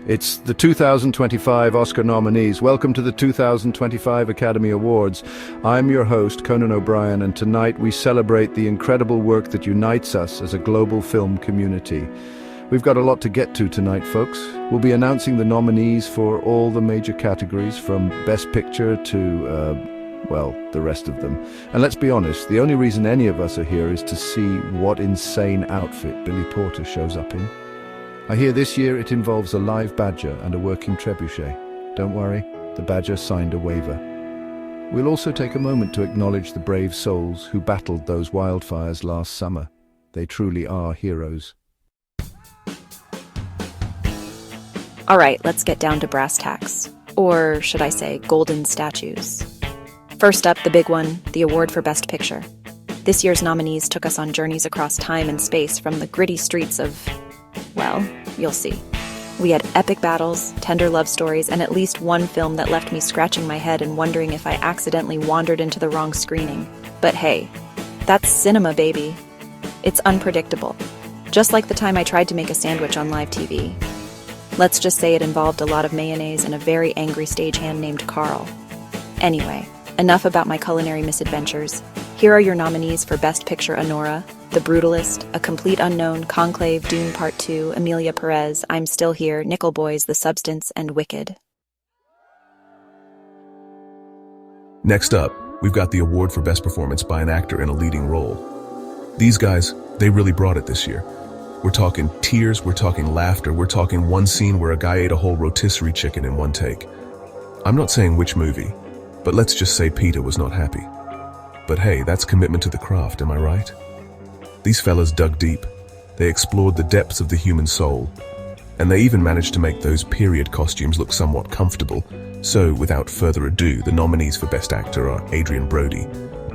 It's the 2025 Oscar nominees. Welcome to the 2025 Academy Awards. I'm your host, Conan O'Brien, and tonight we celebrate the incredible work that unites us as a global film community. We've got a lot to get to tonight, folks. We'll be announcing the nominees for all the major categories, from Best Picture to, well, the rest of them. And let's be honest, the only reason any of us are here is to see what insane outfit Billy Porter shows up in. I hear this year it involves a live badger and a working trebuchet. Don't worry, the badger signed a waiver. We'll also take a moment to acknowledge the brave souls who battled those wildfires last summer. They truly are heroes. All right, let's get down to brass tacks. Or should I say, golden statues. First up, the big one, the award for Best Picture. This year's nominees took us on journeys across time and space from the gritty streets of, well, you'll see. We had epic battles, tender love stories, and at least one film that left me scratching my head and wondering if I accidentally wandered into the wrong screening. But hey, that's cinema, baby. It's unpredictable. Just like the time I tried to make a sandwich on live TV. Let's just say it involved a lot of mayonnaise and a very angry stagehand named Carl. Anyway, enough about my culinary misadventures. Here are your nominees for Best Picture: Anora, The Brutalist, A Complete Unknown, Conclave, Dune Part 2, Emilia Perez, I'm Still Here, Nickel Boys, The Substance, and Wicked. Next up, we've got the award for Best Performance by an Actor in a Leading Role. These guys, they really brought it this year. We're talking tears, we're talking laughter, we're talking one scene where a guy ate a whole rotisserie chicken in one take. I'm not saying which movie, but let's just say Peter was not happy. But hey, that's commitment to the craft, am I right? These fellas dug deep. They explored the depths of the human soul, and they even managed to make those period costumes look somewhat comfortable. So, without further ado, the nominees for Best Actor are Adrien Brody,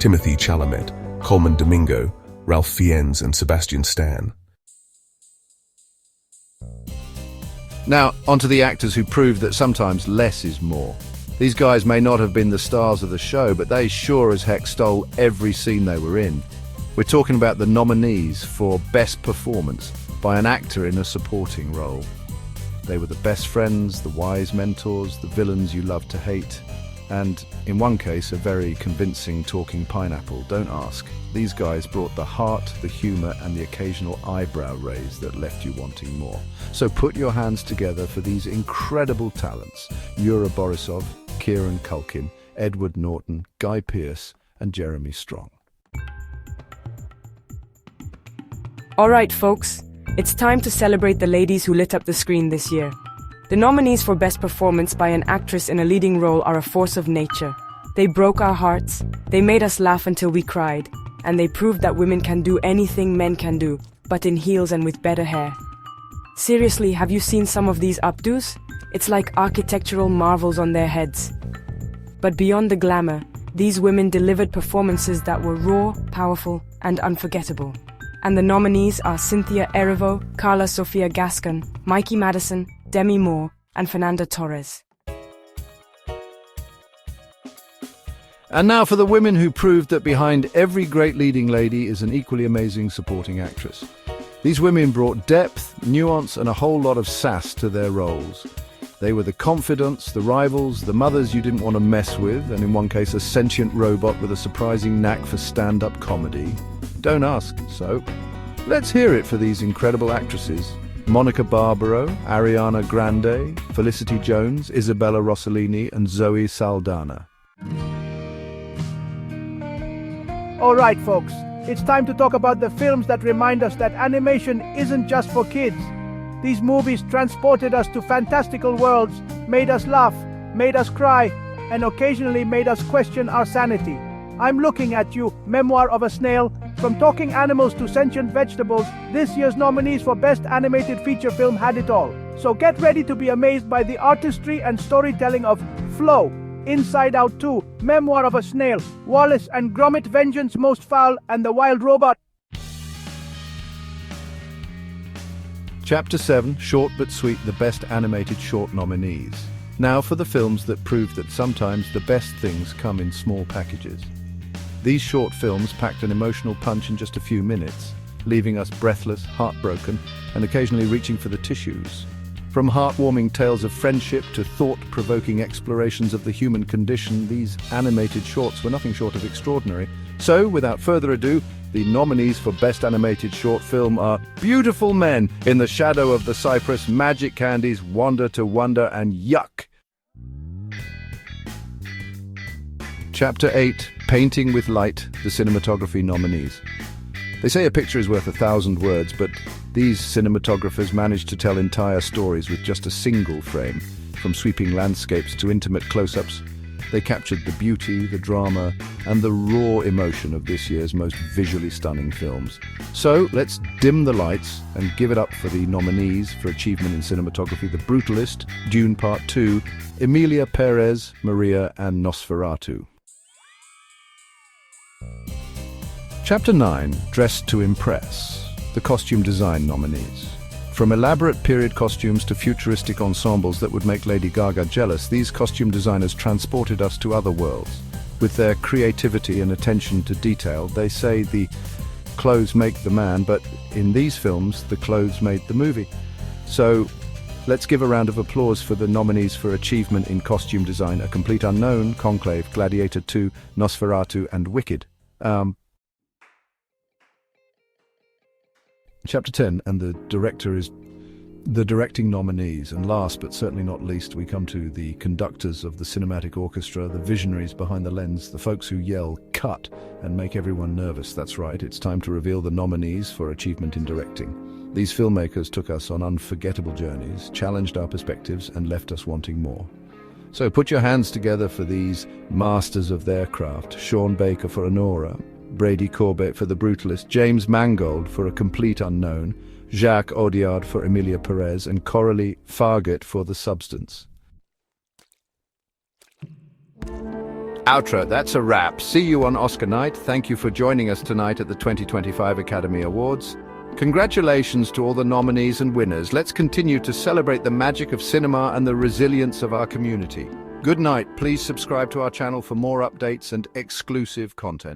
Timothée Chalamet, Coleman Domingo, Ralph Fiennes, and Sebastian Stan. Now, onto the actors who proved that sometimes less is more. These guys may not have been the stars of the show, but they sure as heck stole every scene they were in. We're talking about the nominees for Best Performance by an actor in a supporting role. They were the best friends, the wise mentors, the villains you love to hate, and, in one case, a very convincing talking pineapple. Don't ask. These guys brought the heart, the humor, and the occasional eyebrow raise that left you wanting more. So put your hands together for these incredible talents: Yura Borisov, Kieran Culkin, Edward Norton, Guy Pearce, and Jeremy Strong. All right, folks, it's time to celebrate the ladies who lit up the screen this year. The nominees for Best Performance by an Actress in a Leading Role are a force of nature. They broke our hearts, they made us laugh until we cried, and they proved that women can do anything men can do, but in heels and with better hair. Seriously, have you seen some of these updos? It's like architectural marvels on their heads. But beyond the glamour, these women delivered performances that were raw, powerful, and unforgettable. And the nominees are Cynthia Erivo, Carla Sofia Gascon, Mikey Madison, Demi Moore, and Fernanda Torres. And now for the women who proved that behind every great leading lady is an equally amazing supporting actress. These women brought depth, nuance, and a whole lot of sass to their roles. They were the confidants, the rivals, the mothers you didn't want to mess with, and in one case a sentient robot with a surprising knack for stand-up comedy. Don't ask, so let's hear it for these incredible actresses: Monica Barbaro, Ariana Grande, Felicity Jones, Isabella Rossellini, and Zoe Saldana. All right, folks, it's time to talk about the films that remind us that animation isn't just for kids. These movies transported us to fantastical worlds, made us laugh, made us cry, and occasionally made us question our sanity. I'm looking at you, Memoir of a Snail. From talking animals to sentient vegetables, this year's nominees for Best Animated Feature Film had it all. So get ready to be amazed by the artistry and storytelling of Flow, Inside Out 2, Memoir of a Snail, Wallace and Gromit: Vengeance Most Foul, and The Wild Robot. Chapter 7, Short but Sweet, the Best Animated Short nominees. Now for the films that prove that sometimes the best things come in small packages. These short films packed an emotional punch in just a few minutes, leaving us breathless, heartbroken, and occasionally reaching for the tissues. From heartwarming tales of friendship to thought-provoking explorations of the human condition, these animated shorts were nothing short of extraordinary. So, without further ado, the nominees for Best Animated Short Film are Beautiful Men, In the Shadow of the Cypress, Magic Candies, Wander to Wonder, and Yuck. Chapter 8, Painting with Light, the cinematography nominees. They say a picture is worth 1,000 words, but these cinematographers managed to tell entire stories with just a single frame. From sweeping landscapes to intimate close-ups, they captured the beauty, the drama, and the raw emotion of this year's most visually stunning films. So, let's dim the lights and give it up for the nominees for achievement in cinematography: The Brutalist, Dune Part 2, Emilia Perez, Maria, and Nosferatu. Chapter 9, Dressed to Impress, the costume design nominees. From elaborate period costumes to futuristic ensembles that would make Lady Gaga jealous, these costume designers transported us to other worlds. With their creativity and attention to detail, they say the clothes make the man, but in these films, the clothes made the movie. So, let's give a round of applause for the nominees for achievement in costume design: A Complete Unknown, Conclave, Gladiator 2, Nosferatu, and Wicked. Chapter 10, and the directing nominees. And last but certainly not least, we come to the conductors of the cinematic orchestra, the visionaries behind the lens, the folks who yell "cut" and make everyone nervous. That's right, it's time to reveal the nominees for achievement in directing. These filmmakers took us on unforgettable journeys, challenged our perspectives, and left us wanting more. So put your hands together for these masters of their craft: Sean Baker for Honora, Brady Corbett for The Brutalist, James Mangold for A Complete Unknown, Jacques Audiard for Emilia Perez, and Coralie Fargett for The Substance. Outro, that's a wrap. See you on Oscar night. Thank you for joining us tonight at the 2025 Academy Awards. Congratulations to all the nominees and winners. Let's continue to celebrate the magic of cinema and the resilience of our community. Good night. Please subscribe to our channel for more updates and exclusive content.